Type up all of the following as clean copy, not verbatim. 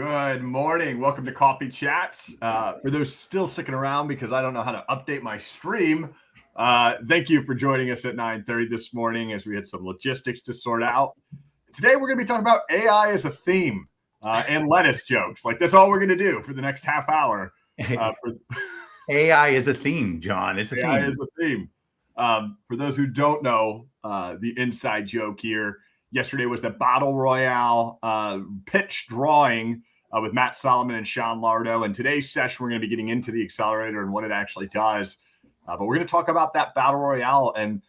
Good morning. Welcome to Coffee Chats. For those still sticking around because I don't know how to update my stream, thank you for joining us at 9:30 this morning as we had some logistics to sort out. Today, we're going to be talking about AI as a theme and lettuce jokes. Like, that's all we're going to do for the next half hour. AI is a theme, John. It's a theme. AI is a theme. For those who don't know, the inside joke here, yesterday was the Battle Royale pitch drawing with Matt Solomon and Sean Lardo. And today's session, we're going to be getting into the Accelerator and what it actually does. But we're going to talk about that Battle Royale and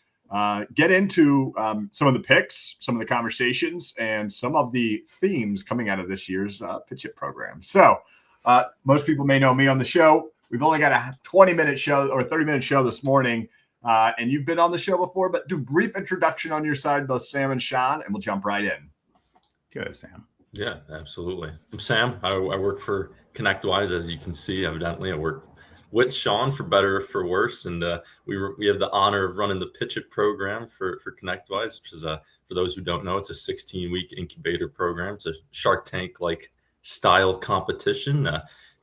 get into some of the picks, some of the conversations, and some of the themes coming out of this year's PitchIT program. So most people may know me on the show. We've only got a 20-minute show or 30-minute show this morning. And you've been on the show before, but do a brief introduction on your side, both Sam and Sean, and we'll jump right in. Good, Sam. Yeah, absolutely. I'm Sam. I work for ConnectWise, as you can see, evidently. I work with Sean for better or for worse, and we have the honor of running the PitchIT program for ConnectWise, which is, for those who don't know, it's a 16-week incubator program. It's a Shark Tank-like style competition.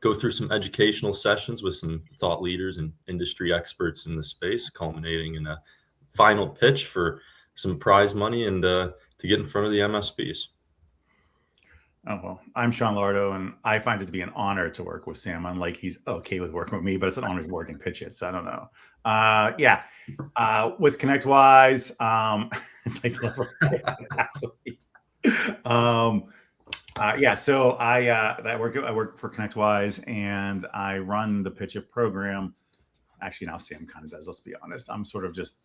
Go through some educational sessions with some thought leaders and industry experts in the space, culminating in a final pitch for some prize money and to get in front of the MSPs. Oh, well, I'm Sean Lardo, and I find it to be an honor to work with Sam. Unlike he's okay with working with me, but it's an honor to work in PitchIT. So I don't know. With ConnectWise, it's like so I work for ConnectWise, and I run the PitchIT program. Actually, now Sam kind of does. Let's be honest. I'm sort of just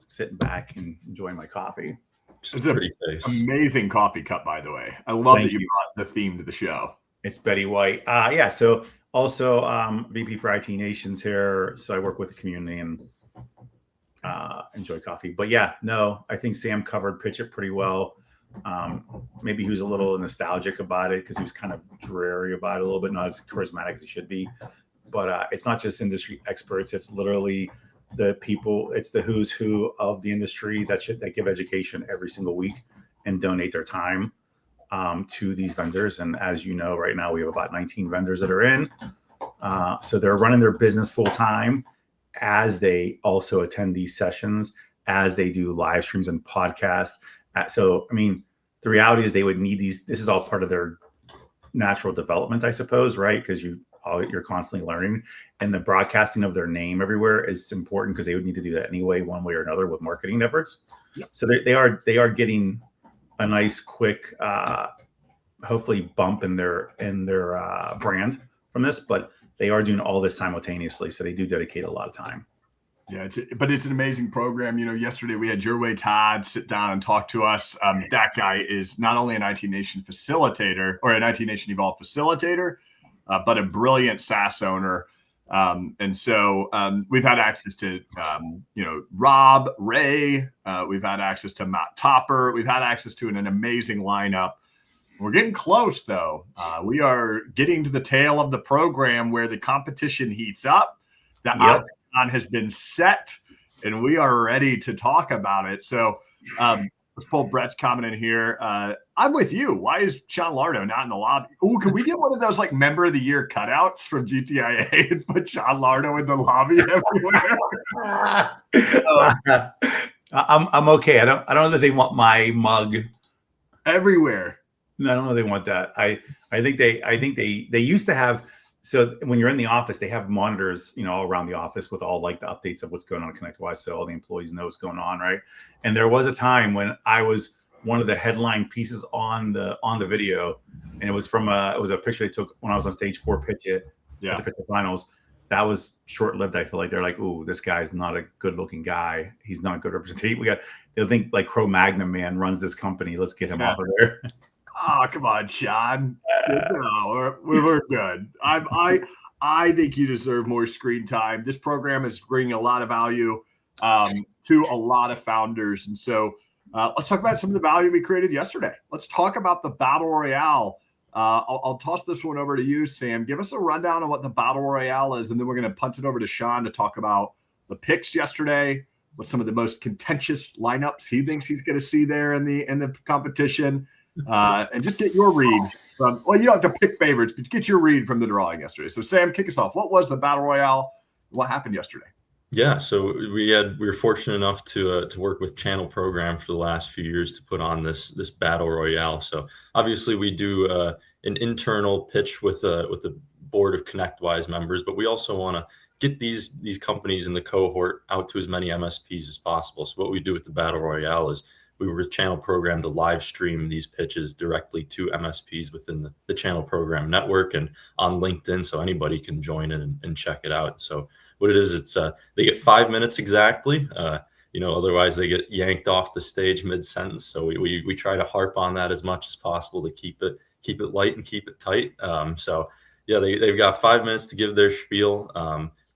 sitting back and enjoying my coffee. It's a pretty face. Amazing coffee cup, by the way. I love that you brought the theme to the show. It's Betty White. So also VP for IT Nations here. So I work with the community and enjoy coffee. But I think Sam covered PitchIT pretty well. Maybe he was a little nostalgic about it because he was kind of dreary about it a little bit, not as charismatic as he should be. But it's not just industry experts; it's literally the people. It's the who's who of the industry that give education every single week and donate their time to these vendors. And as you know, right now we have about 19 vendors that are in. So they're running their business full time as they also attend these sessions, as they do live streams and podcasts. So, I mean, the reality is they would need these. This is all part of their natural development, I suppose, right? Because you're constantly learning, and the broadcasting of their name everywhere is important because they would need to do that anyway, one way or another, with marketing efforts. Yep. So they are getting a nice, quick, hopefully bump in their brand from this, but they are doing all this simultaneously, so they do dedicate a lot of time. Yeah, it's an amazing program. You know, yesterday we had Jerway Todd sit down and talk to us. That guy is not only an IT Nation facilitator or an IT Nation Evolve facilitator, but a brilliant SaaS owner. And so we've had access to, Rob, Ray. We've had access to Matt Topper. We've had access to an amazing lineup. We're getting close, though. We are getting to the tail of the program where the competition heats up. The octagon has been set, and we are ready to talk about it. So let's pull Brett's comment in here. I'm with you. Why is Sean Lardo not in the lobby? Oh, can we get one of those like member of the year cutouts from GTIA and put Sean Lardo in the lobby everywhere? I'm okay. I don't know that they want my mug everywhere. No, I don't know they want that. I think they used to have. So when you're in the office, they have monitors, all around the office with all like the updates of what's going on in ConnectWise, so all the employees know what's going on, right? And there was a time when I was one of the headline pieces on the video, and it was a picture they took when I was on stage for PitchIT, the PitchIT finals. That was short-lived. I feel like they're like, "Ooh, this guy's not a good-looking guy. He's not a good representation." They'll think like Cro-Magnon man runs this company. Let's get him off of there. Oh, come on, Sean. No, we're good. I think you deserve more screen time. This program is bringing a lot of value to a lot of founders. And so let's talk about some of the value we created yesterday. Let's talk about the Battle Royale. I'll toss this one over to you, Sam. Give us a rundown on what the Battle Royale is, and then we're going to punt it over to Sean to talk about the picks yesterday, what some of the most contentious lineups he thinks he's going to see there in the competition. And just get your read Well, you don't have to pick favorites, but get your read from the drawing yesterday. So, Sam, kick us off. What was the Battle Royale? What happened yesterday? Yeah, so we were fortunate enough to work with Channel Program for the last few years to put on this Battle Royale. So obviously we do an internal pitch with the board of ConnectWise members, but we also want to get these companies in the cohort out to as many MSPs as possible. So what we do with the Battle Royale is we were Channel Program to live stream these pitches directly to MSPs within the Channel Program network and on LinkedIn, so anybody can join in and check it out. So what it is, it's they get 5 minutes exactly. Otherwise they get yanked off the stage mid-sentence. So we try to harp on that as much as possible to keep it light and keep it tight. So yeah, they've got 5 minutes to give their spiel.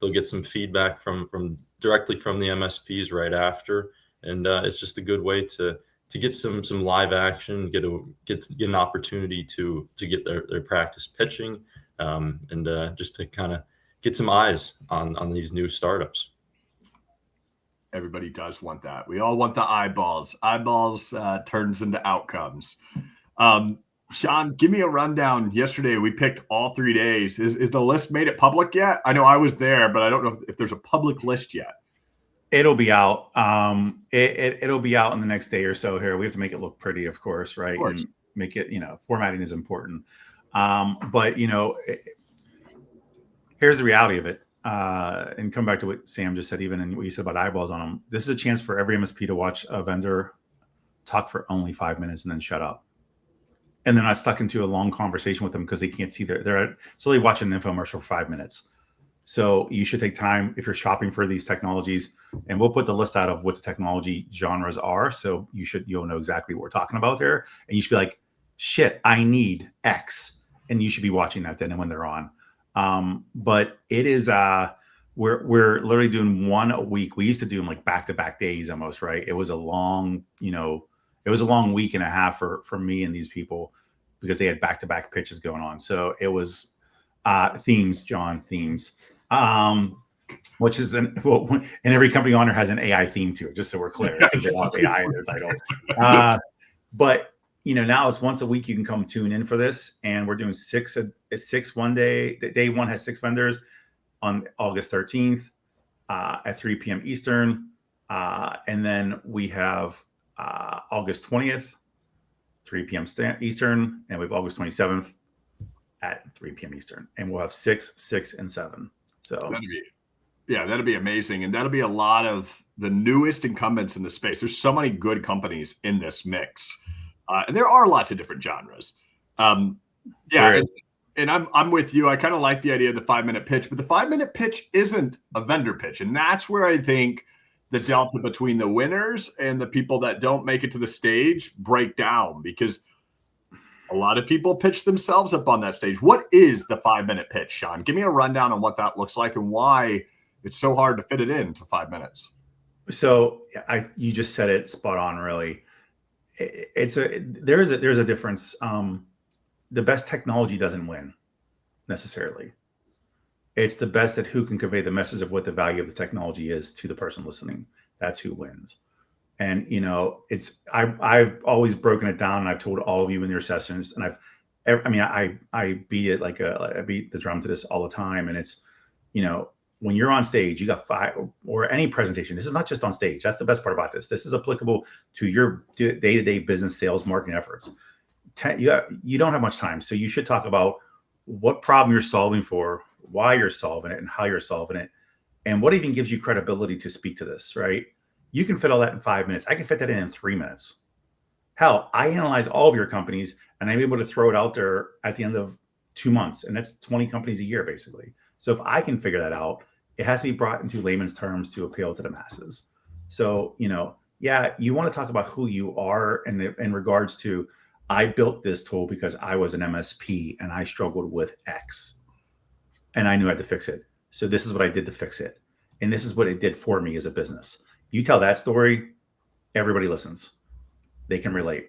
They'll get some feedback from directly from the MSPs right after, and it's just a good way to get some live action, get an opportunity to get their practice pitching, and just to kind of get some eyes on these new startups. Everybody does want that. We all want the eyeballs. Eyeballs turns into outcomes. Sean, give me a rundown. Yesterday, we picked all 3 days. Is the list made it public yet? I know I was there, but I don't know if there's a public list yet. It'll be out. It'll be out in the next day or so here. We have to make it look pretty, of course, right? Of course. And make it, formatting is important. But here's the reality of it. And come back to what Sam just said, even and what you said about eyeballs on them. This is a chance for every MSP to watch a vendor talk for only 5 minutes and then shut up. And they're not stuck into a long conversation with them because they can't see they're slowly watching an infomercial for 5 minutes. So you should take time if you're shopping for these technologies, and we'll put the list out of what the technology genres are. So you'll know exactly what we're talking about there. And you should be like, shit, I need X. And you should be watching that then and when they're on. But it is, we're literally doing one a week. We used to do them like back-to-back days almost, right? It was a long, it was a long week and a half for me and these people because they had back-to-back pitches going on. So it was themes, which is and every company owner has an AI theme to it, just so we're clear. They want AI in their title. But now it's once a week you can come tune in for this, and we're doing six one day. Day one has 6 vendors on August 13th at 3 p.m. Eastern, and then we have August 20th, 3 p.m. Eastern, and we have August 27th at 3 p.m. Eastern, and we'll have 6, 6, and 7. So that'll be amazing, and that'll be a lot of the newest incumbents in the space. There's so many good companies in this mix. And there are lots of different genres. And I'm with you. I kind of like the idea of the 5-minute pitch, but the 5-minute pitch isn't a vendor pitch. And that's where I think the delta between the winners and the people that don't make it to the stage break down, because a lot of people pitch themselves up on that stage. What is the 5-minute pitch, Sean? Give me a rundown on what that looks like and why it's so hard to fit it into 5 minutes. So you just said it spot on, really. There's a difference. The best technology doesn't win necessarily. It's the best at who can convey the message of what the value of the technology is to the person listening. That's who wins. And I've always broken it down, and I've told all of you in your sessions, and I beat it I beat the drum to this all the time. And it's when you're on stage, you got 5, or any presentation. This is not just on stage. That's the best part about this. This is applicable to your day-to-day business, sales, marketing efforts. You don't have much time. So you should talk about what problem you're solving for, why you're solving it, and how you're solving it, and what even gives you credibility to speak to this, right? You can fit all that in 5 minutes. I can fit that in 3 minutes. Hell, I analyze all of your companies, and I'm able to throw it out there at the end of 2 months. And that's 20 companies a year, basically. So if I can figure that out, it has to be brought into layman's terms to appeal to the masses. So, you want to talk about who you are in regards to, I built this tool because I was an MSP and I struggled with X and I knew I had to fix it. So this is what I did to fix it. And this is what it did for me as a business. You tell that story, everybody listens. They can relate,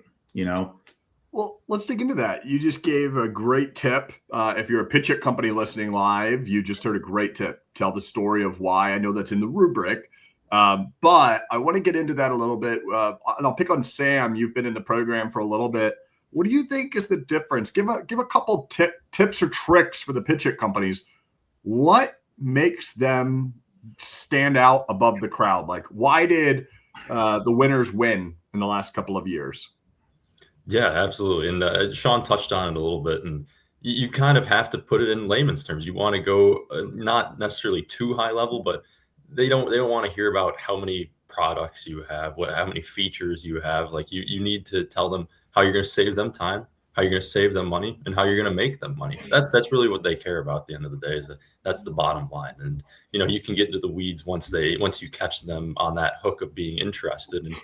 Well, let's dig into that. You just gave a great tip. If you're a PitchIT company listening live, you just heard a great tip. Tell the story of why. I know that's in the rubric, but I want to get into that a little bit. And I'll pick on Sam. You've been in the program for a little bit. what do you think is the difference? Give a couple tips or tricks for the PitchIT companies. What makes them stand out above the crowd? Like, why did the winners win in the last couple of years? Yeah, absolutely. And Sean touched on it a little bit, and you kind of have to put it in layman's terms. You want to go not necessarily too high level, but they don't want to hear about how many products you have, how many features you have. Like you need to tell them how you're going to save them time, how you're going to save them money, and how you're going to make them money. That's really what they care about at the end of the day. That's the bottom line. And you can get into the weeds once you catch them on that hook of being interested. And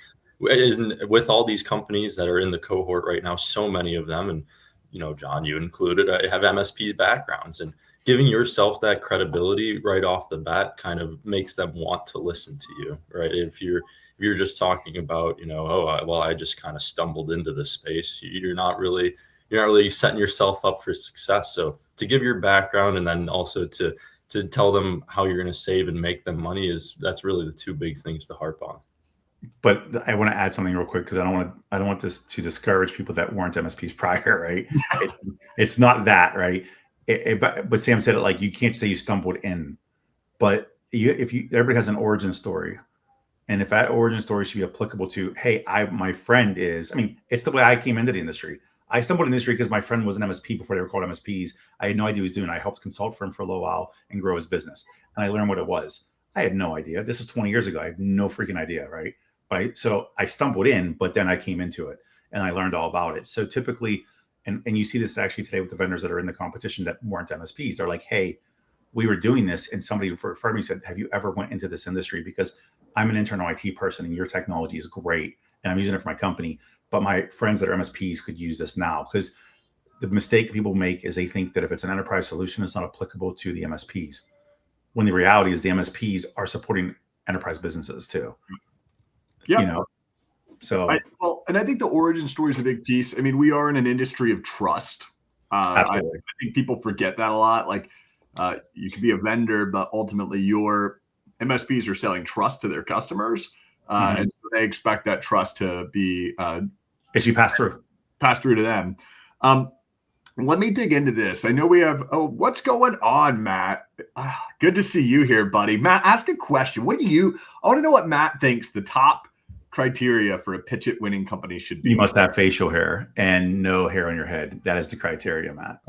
with all these companies that are in the cohort right now, so many of them, and John, you included, have MSPs backgrounds, and giving yourself that credibility right off the bat kind of makes them want to listen to you, right? If you're just talking about, I just kind of stumbled into this space, you're not really setting yourself up for success. So to give your background, and then also to tell them how you're going to save and make them money, that's really the two big things to harp on. But I want to add something real quick, because I don't want this to discourage people that weren't MSPs prior, right? It's not that, right? But Sam said it like, you can't say you stumbled in, but everybody has an origin story, and if that origin story should be applicable to, hey, my friend is, it's the way I came into the industry. I stumbled in the industry because my friend was an MSP before they were called MSPs. I had no idea what he was doing. I helped consult for him for a little while and grow his business, and I learned what it was. I had no idea. This was 20 years ago. I have no freaking idea, right? So I stumbled in, but then I came into it and I learned all about it. So typically, and you see this actually today with the vendors that are in the competition that weren't MSPs, they're like, hey, we were doing this, and somebody referred to me, said, have you ever went into this industry? Because I'm an internal IT person and your technology is great and I'm using it for my company, but my friends that are MSPs could use this now. Because the mistake people make is they think that if it's an enterprise solution, it's not applicable to the MSPs, when the reality is the MSPs are supporting enterprise businesses too. Yeah. So and I think the origin story is a big piece. We are in an industry of trust. I think people forget that a lot. Like, you could be a vendor, but ultimately your MSPs are selling trust to their customers, and so they expect that trust to be as you pass through to them. Let me dig into this. I know we have. Oh, what's going on, Matt? Good to see you here, buddy. Matt, ask a question. I want to know what Matt thinks the top criteria for a PitchIT winning company should be. You must have facial hair and no hair on your head. That is the criteria, Matt.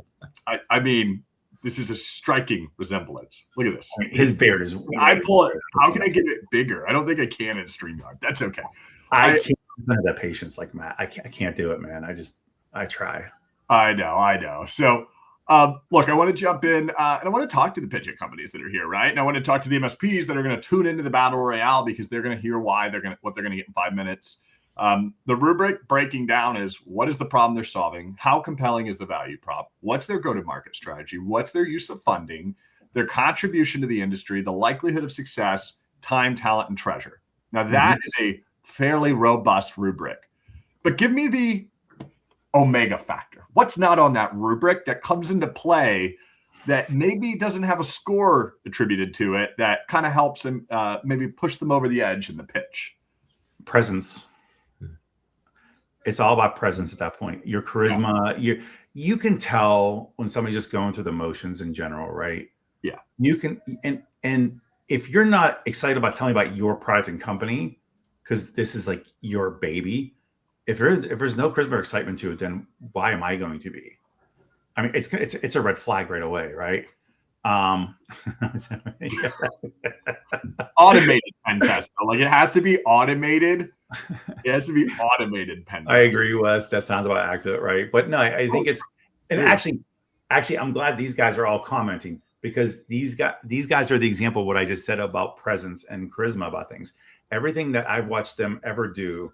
This is a striking resemblance. Look at this. His beard is. I pull it. How can I get it bigger? I don't think I can in StreamYard. That's okay. I can't have that patience like Matt. I can't do it, man. I try. I know. So, look, I want to jump in and I want to talk to the PitchIT companies that are here, right? And I want to talk to the MSPs that are going to tune into the Battle Royale, because they're going to hear what they're going to get in 5 minutes. The rubric breaking down is, what is the problem they're solving? How compelling is the value prop? What's their go-to-market strategy? What's their use of funding? Their contribution to the industry, the likelihood of success, time, talent, and treasure. Now, that is a fairly robust rubric. But give me the omega factor. What's not on that rubric that comes into play that maybe doesn't have a score attributed to it that kind of helps them maybe push them over the edge in the pitch? Presence. It's all about presence at that point. Your charisma, you can tell when somebody's just going through the motions in general, right? Yeah. You can, and if you're not excited about telling about your product and company, because this is like your baby, if there's no charisma or excitement to it, then why am I going to be? It's a red flag right away, right? Automated pen test. Like, it has to be automated. It has to be automated pen test. I agree, Wes. That sounds about accurate, right? But no, I think it's, and actually, I'm glad these guys are all commenting, because these guys are the example of what I just said about presence and charisma about things. Everything that I've watched them ever do,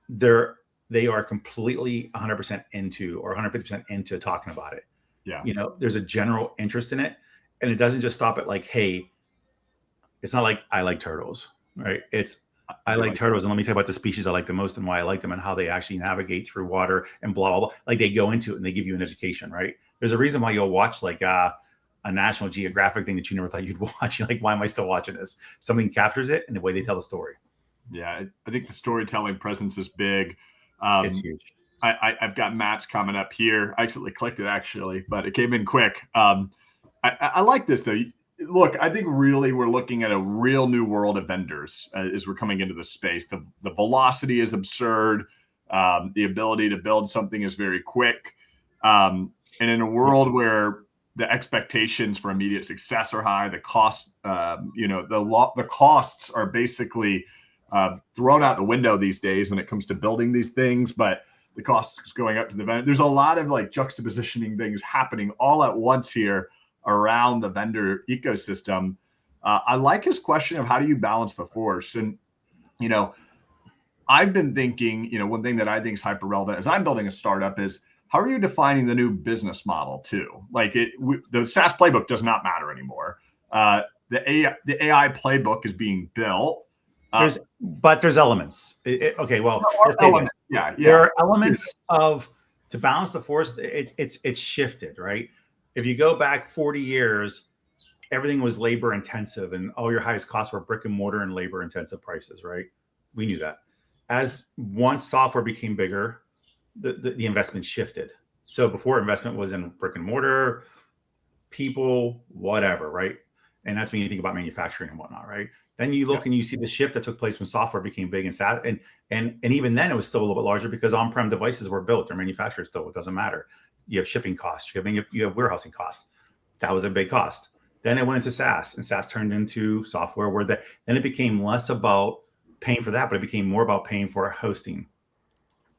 they are completely 100% into, or 150% into talking about it. Yeah. There's a general interest in it, and it doesn't just stop at like, hey, it's not like I like turtles, right? It's I like turtles, and let me tell you about the species I like the most and why I like them and how they actually navigate through water and blah, blah, blah. Like, they go into it and they give you an education, right? There's a reason why you'll watch like a National Geographic thing that you never thought you'd watch. You're like, why am I still watching this? Something captures it and the way they tell the story. Yeah, I think the storytelling presence is big. It's huge. I've got Matt's coming up here. I actually clicked it but it came in quick. I like this though. Look, I think really we're looking at a real new world of vendors as we're coming into this space. The velocity is absurd. The ability to build something is very quick. And in a world where the expectations for immediate success are high, the cost, the costs are basically thrown out the window these days when it comes to building these things. But the costs going up to the vendor. There's a lot of like juxtapositioning things happening all at once here around the vendor ecosystem. I like his question of how do you balance the force? And, I've been thinking, one thing that I think is hyper relevant as I'm building a startup is how are you defining the new business model too? Like the SaaS playbook does not matter anymore. The AI playbook is being built. There's elements. Elements. Yeah. There are elements to balance the force. It's shifted, right? If you go back 40 years, everything was labor intensive, and all your highest costs were brick and mortar and labor intensive prices, right? We knew that. As once software became bigger, the investment shifted. So before, investment was in brick and mortar, people, whatever, right? And that's when you think about manufacturing and whatnot, right? Then you look and you see the shift that took place when software became big and SaaS, and even then it was still a little bit larger because on-prem devices were built. They're manufactured still. It doesn't matter. You have shipping costs. You have warehousing costs. That was a big cost. Then it went into SaaS, and SaaS turned into software where then it became less about paying for that, but it became more about paying for hosting.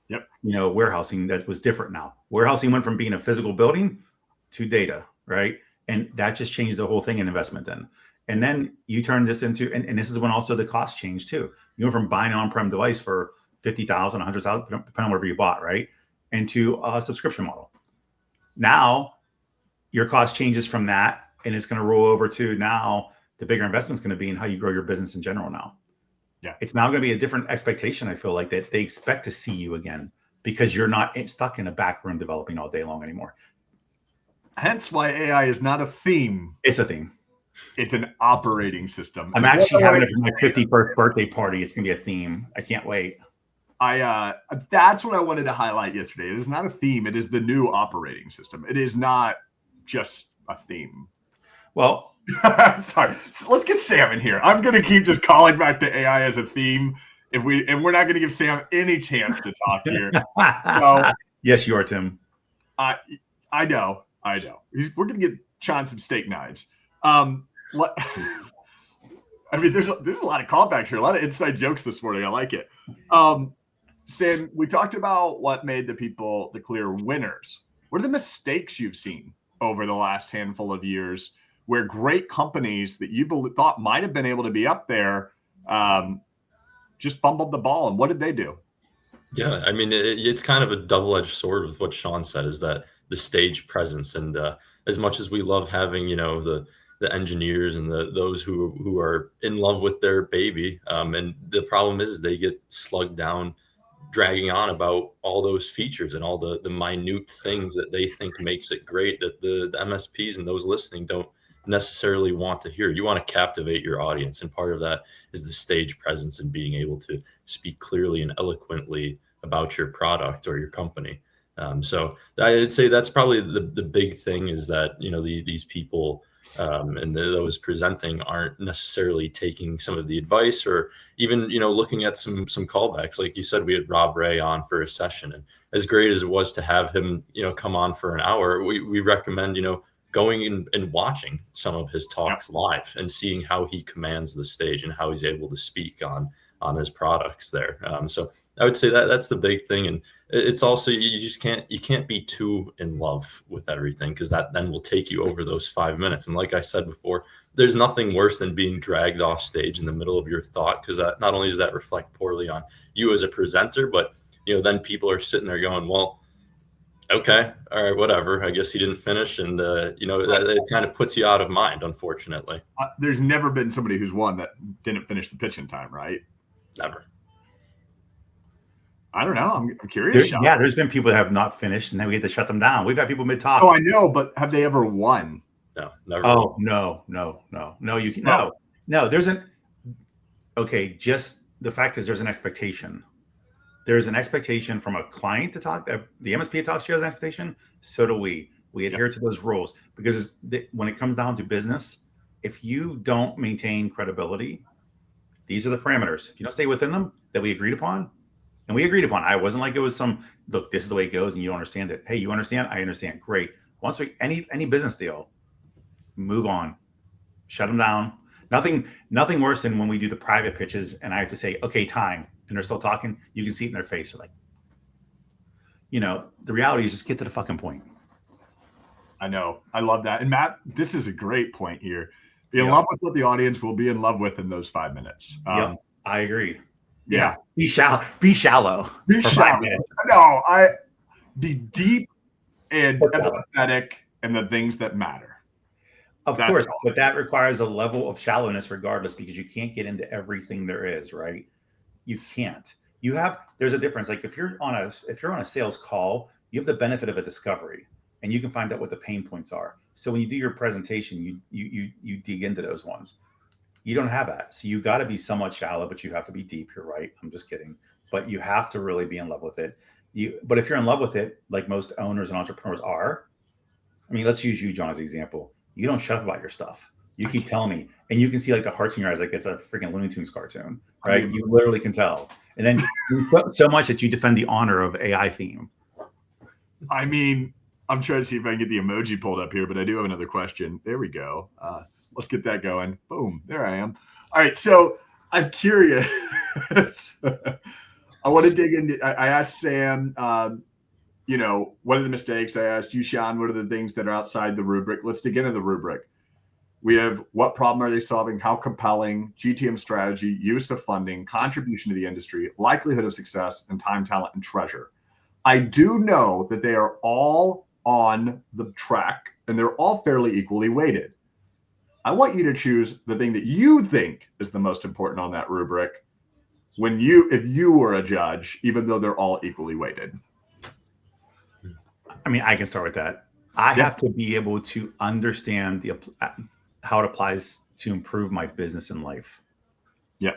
Yep. Warehousing that was different now. Warehousing went from being a physical building to data, right? And that just changed the whole thing in investment then. And then you turn this into, and this is when also the cost changed too. You went from buying an on-prem device for $50,000, $100,000, depending on whatever you bought, right? Into a subscription model. Now your cost changes from that, and it's going to roll over to now the bigger investment is going to be in how you grow your business in general now. Yeah. It's now going to be a different expectation. I feel like that they expect to see you again because you're not stuck in a back room developing all day long anymore. Hence why AI is not a theme. It's a theme. It's an operating system. I'm actually having it for my 51st birthday party. It's going to be a theme. I can't wait. That's what I wanted to highlight yesterday. It is not a theme. It is the new operating system. It is not just a theme. Well, sorry. So let's get Sam in here. I'm going to keep just calling back to AI as a theme. We're not going to give Sam any chance to talk here. So, yes, you are, Tim. I know. We're going to get Sean some steak knives. I mean, there's a lot of callbacks here, a lot of inside jokes this morning. I like it. Sam, we talked about what made the clear winners. What are the mistakes you've seen over the last handful of years where great companies that you thought might have been able to be up there just fumbled the ball? And what did they do? Yeah, I mean, it's kind of a double-edged sword with what Sean said, is that the stage presence. And as much as we love having, the engineers and those who are in love with their baby, and the problem is they get slugged down, dragging on about all those features and all the minute things that they think makes it great that the MSPs and those listening don't necessarily want to hear. You want to captivate your audience, and part of that is the stage presence and being able to speak clearly and eloquently about your product or your company. So I'd say that's probably the big thing, is that these people and those presenting aren't necessarily taking some of the advice, or even looking at some callbacks. Like you said, we had Rob Ray on for a session, and as great as it was to have him come on for an hour, we recommend going and watching some of his talks live and seeing how he commands the stage and how he's able to speak on his products there. So I would say that's the big thing. And it's also, you can't be too in love with everything, because that then will take you over those 5 minutes. And like I said before, there's nothing worse than being dragged off stage in the middle of your thought, because that not only does that reflect poorly on you as a presenter, but then people are sitting there going, well, okay, all right, whatever. I guess he didn't finish, and it kind of puts you out of mind, unfortunately. There's never been somebody who's won that didn't finish the pitch in time, right? Never. I don't know. I'm curious. There's been people that have not finished, and then we had to shut them down. We've had people mid-talk. Oh, I know, but have they ever won? No, never. Oh, no. You can no. There's an okay. Just the fact is, there's an expectation. There's an expectation from a client to talk. The MSP talks to you has an expectation. So do we. We adhere to those rules because when it comes down to business, if you don't maintain credibility, these are the parameters. If you don't stay within them that we agreed upon, and we agreed upon, I wasn't like it was some, look, this is the way it goes and you don't understand it. Hey, you understand? I understand. Great. Once any business deal, move on, shut them down. Nothing worse than when we do the private pitches and I have to say, okay, time. And they're still talking. You can see it in their face. They're like, the reality is just get to the fucking point. I know. I love that. And Matt, this is a great point here. Be in love with what the audience will be in love with in those 5 minutes. I agree. Yeah. Be shallow. Be shallow. Be shallow. No, be deep and empathetic in the things that matter. Of course, but that requires a level of shallowness regardless, because you can't get into everything there is, right? You can't. There's a difference. Like if you're on a sales call, you have the benefit of a discovery and you can find out what the pain points are. So when you do your presentation, you dig into those ones. You don't have that. So you got to be somewhat shallow, but you have to be deep. You're right. I'm just kidding. But you have to really be in love with it. But if you're in love with it, like most owners and entrepreneurs are, I mean, let's use you, John, as an example. You don't shut up about your stuff. You keep telling me, and you can see like the hearts in your eyes, like it's a freaking Looney Tunes cartoon, right? You literally can tell. And then you put so much that you defend the honor of AI theme. I mean, I'm trying to see if I can get the emoji pulled up here, but I do have another question. There we go. Let's get that going. Boom. There I am. All right. So I'm curious. I want to dig into, I asked Sam, what are the mistakes? I asked you, Sean, what are the things that are outside the rubric? Let's dig into the rubric. We have what problem are they solving? How compelling, GTM strategy, use of funding, contribution to the industry, likelihood of success, and time, talent, and treasure. I do know that they are all on the track and they're all fairly equally weighted. I want you to choose the thing that you think is the most important on that rubric if you were a judge, even though they're all equally weighted. I mean, I can start with that. I have to be able to understand how it applies to improve my business and life. Yeah.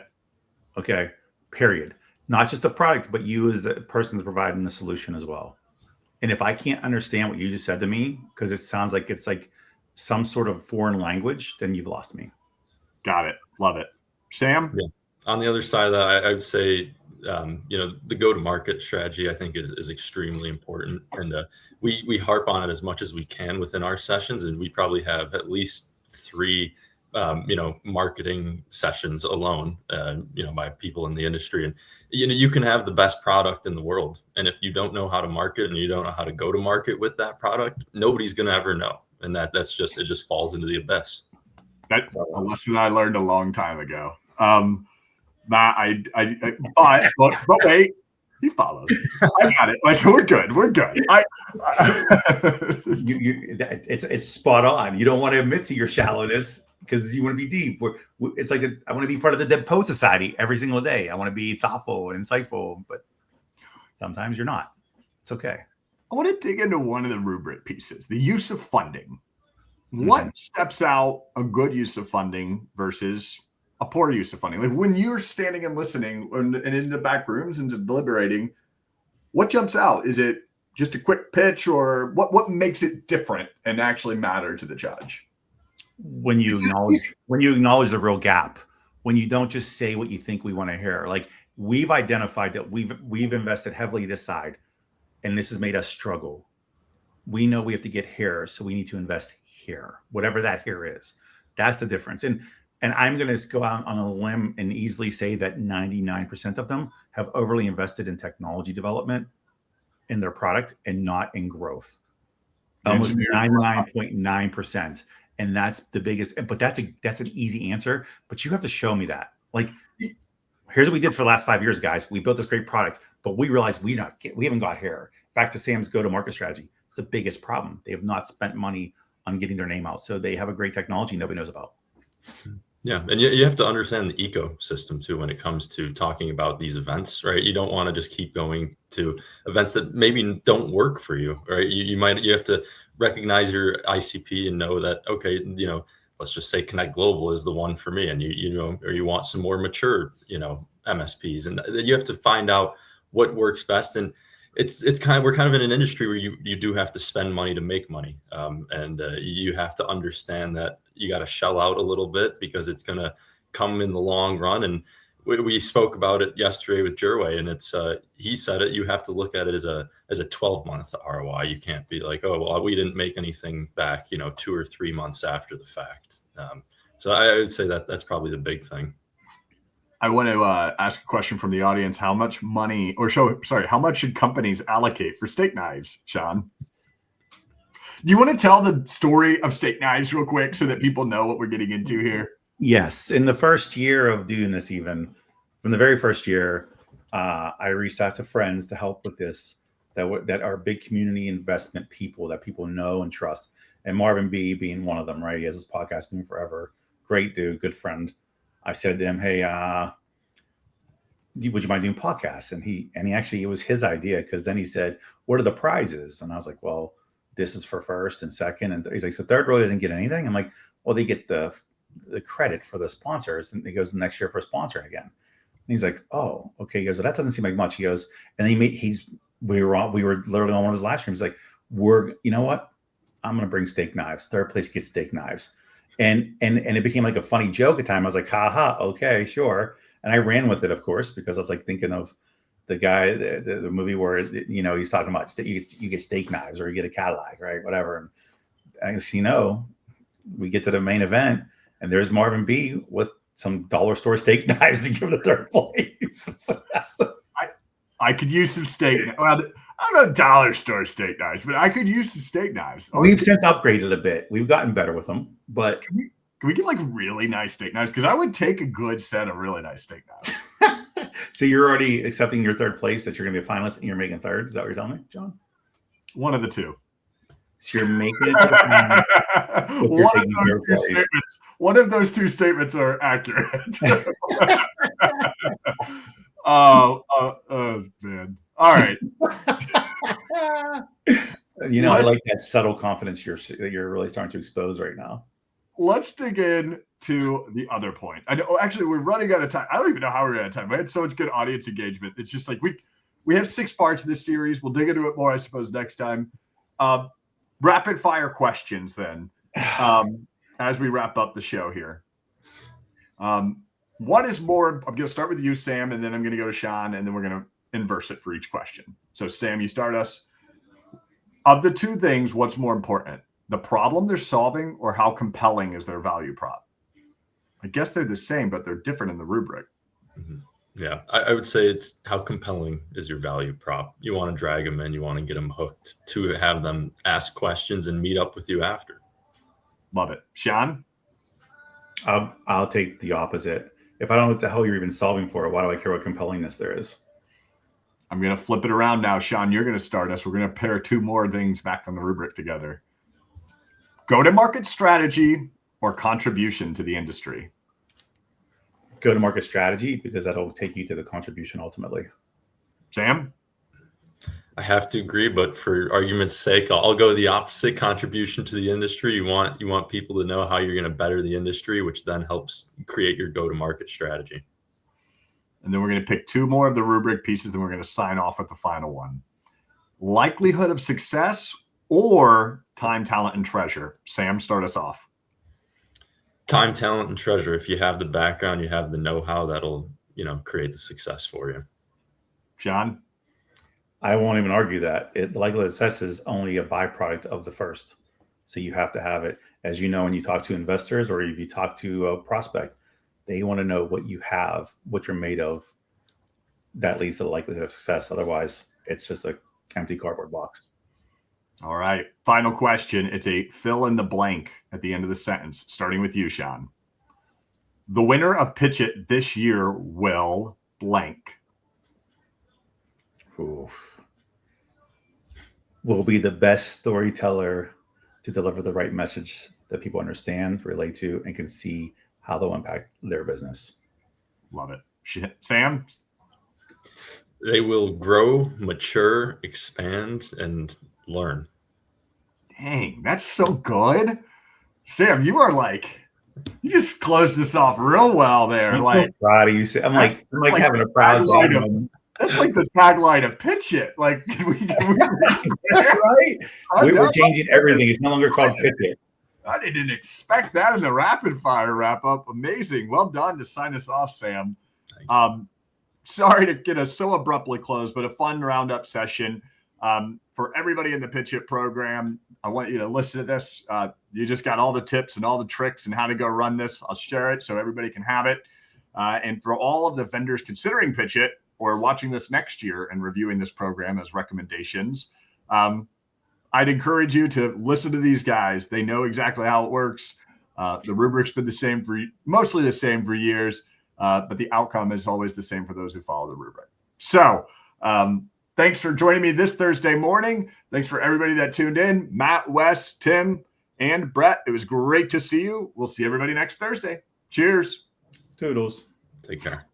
Okay. Period. Not just the product, but you as the person that's providing the solution as well. And if I can't understand what you just said to me, because it sounds like it's like some sort of foreign language, then you've lost me. Got it. Love it. Sam? Yeah. On the other side of that, I would say, the go-to-market strategy, I think, is extremely important. And we harp on it as much as we can within our sessions. And we probably have at least 3 marketing sessions alone, by people in the industry. And, you can have the best product in the world. And if you don't know how to market and you don't know how to go to market with that product, nobody's going to ever know. And it just falls into the abyss. That's a lesson I learned a long time ago. But wait, he follows. I got it. Like we're good. It's spot on. You don't want to admit to your shallowness because you want to be deep. It's like I want to be part of the Dead Poet Society every single day. I want to be thoughtful and insightful, but sometimes you're not. It's okay. I want to dig into one of the rubric pieces, the use of funding. What steps out a good use of funding versus a poor use of funding? Like when you're standing and listening and in the back rooms and deliberating, what jumps out? Is it just a quick pitch, or what makes it different and actually matter to the judge? When you acknowledge the real gap, when you don't just say what you think we want to hear. Like we've identified that we've invested heavily this side, and this has made us struggle. We know we have to get here, so we need to invest here, whatever that here is. That's the difference. And I'm going to go out on a limb and easily say that 99% of them have overly invested in technology development in their product and not in growth. Almost 99.9%. And that's the biggest, but that's an easy answer, but you have to show me that. Like, here's what we did for the last 5 years, guys. We built this great product, but we realized we haven't got here. Back to Sam's go-to-market strategy. It's the biggest problem. They have not spent money on getting their name out. So they have a great technology nobody knows about. Yeah. And you have to understand the ecosystem too, when it comes to talking about these events, right? You don't want to just keep going to events that maybe don't work for you, right? You have to recognize your ICP and know that, okay, let's just say Connect Global is the one for me. And or you want some more mature, MSPs, and you have to find out what works best. And we're kind of in an industry where you do have to spend money to make money. And you have to understand that you got to shell out a little bit because it's going to come in the long run. And we spoke about it yesterday with Jerway, and he said it. You have to look at it as a 12-month ROI. You can't be like, oh, well, we didn't make anything back, 2 or 3 months after the fact. So I would say that's probably the big thing. I want to ask a question from the audience. How much money, how much should companies allocate for steak knives, Sean? Do you want to tell the story of steak knives real quick so that people know what we're getting into here? Yes. In the first year of doing this, even from the very first year, I reached out to friends to help with this, that are big community investment people that people know and trust. And Marvin B being one of them, right? He has this podcast, Been Forever. Great dude, good friend. I said to him, hey, would you mind doing podcasts? And he actually, it was his idea, because then he said, what are the prizes? And I was like, well, this is for first and second. And he's like, so third row doesn't get anything? I'm like, well, they get the credit for the sponsors, and he goes the next year for sponsoring again. And he's like, oh, okay. He goes, well, that doesn't seem like much. He goes, and then we were literally on one of his live streams. Like, you know what? I'm going to bring steak knives. Third place gets steak knives. And it became like a funny joke at time. I was like, haha, okay, sure. And I ran with it, of course, because I was like thinking of the guy, the movie where, he's talking about you get steak knives or you get a Cadillac, right? Whatever. And as we get to the main event, and there's Marvin B with some dollar store steak knives to give him the third place. I could use some steak. Well, I don't know dollar store steak knives, but I could use some steak knives. We've since upgraded a bit. We've gotten better with them, but can we get like really nice steak knives? Because I would take a good set of really nice steak knives. So you're already accepting your third place, that you're going to be a finalist and you're making third. Is that what you're telling me, John? One of the two. So you're making it to the final. One of those two statements are accurate. Oh, man. All right. I like that subtle confidence that you're really starting to expose right now. Let's dig in to the other point. I know, actually, we're running out of time. I don't even know how we're out of time. We had so much good audience engagement. It's just like we have 6 parts of this series. We'll dig into it more, I suppose, next time. Rapid fire questions then, as we wrap up the show here. What is more? I'm going to start with you, Sam, and then I'm going to go to Sean, and then we're going to inverse it for each question. So, Sam, you start us. Of the two things, what's more important? The problem they're solving, or how compelling is their value prop? I guess they're the same, but they're different in the rubric. Mm-hmm. Yeah, I would say it's how compelling is your value prop. You want to drag them in. You want to get them hooked to have them ask questions and meet up with you after. Love it. Sean? I'll take the opposite. If I don't know what the hell you're even solving for, why do I care what compellingness there is? I'm going to flip it around now. Sean, you're going to start us. We're going to pair 2 more things back on the rubric together. Go-to-market strategy or contribution to the industry? Go-to-market strategy, because that'll take you to the contribution ultimately. Sam? I have to agree, but for argument's sake, I'll go the opposite. Contribution to the industry. You want people to know how you're going to better the industry, which then helps create your go-to-market strategy. And then we're going to pick 2 more of the rubric pieces, and we're going to sign off with the final one. Likelihood of success or time, talent, and treasure? Sam, start us off. Time, talent, and treasure. If you have the background, you have the know-how, that'll create the success for you. John? I won't even argue that. The likelihood of success is only a byproduct of the first. So you have to have it. As you know, when you talk to investors or if you talk to a prospect, they want to know what you have, what you're made of. That leads to the likelihood of success. Otherwise, it's just an empty cardboard box. All right. Final question. It's a fill in the blank at the end of the sentence, starting with you, Sean. The winner of PitchIT this year will blank. Oof. Will be the best storyteller to deliver the right message that people understand, relate to, and can see how they'll impact their business. Love it. Sam? They will grow, mature, expand, and learn. Dang, that's so good. Sam, you just closed this off real well there. I'm so proud of you. I'm like having a proud moment. That's like the tagline of Pitch It. Like, Right? We're changing everything. It's no longer called Pitch It. I didn't expect that in the rapid fire wrap up. Amazing. Well done to sign us off, Sam. Sorry to get us so abruptly closed, but a fun roundup session. For everybody in the Pitch It program, I want you to listen to this. You just got all the tips and all the tricks and how to go run this. I'll share it so everybody can have it. And for all of the vendors considering Pitch It or watching this next year and reviewing this program as recommendations, I'd encourage you to listen to these guys. They know exactly how it works. The rubric's been mostly the same for years, but the outcome is always the same for those who follow the rubric. So thanks for joining me this Thursday morning. Thanks for everybody that tuned in. Matt, Wes, Tim, and Brett. It was great to see you. We'll see everybody next Thursday. Cheers. Toodles. Take care.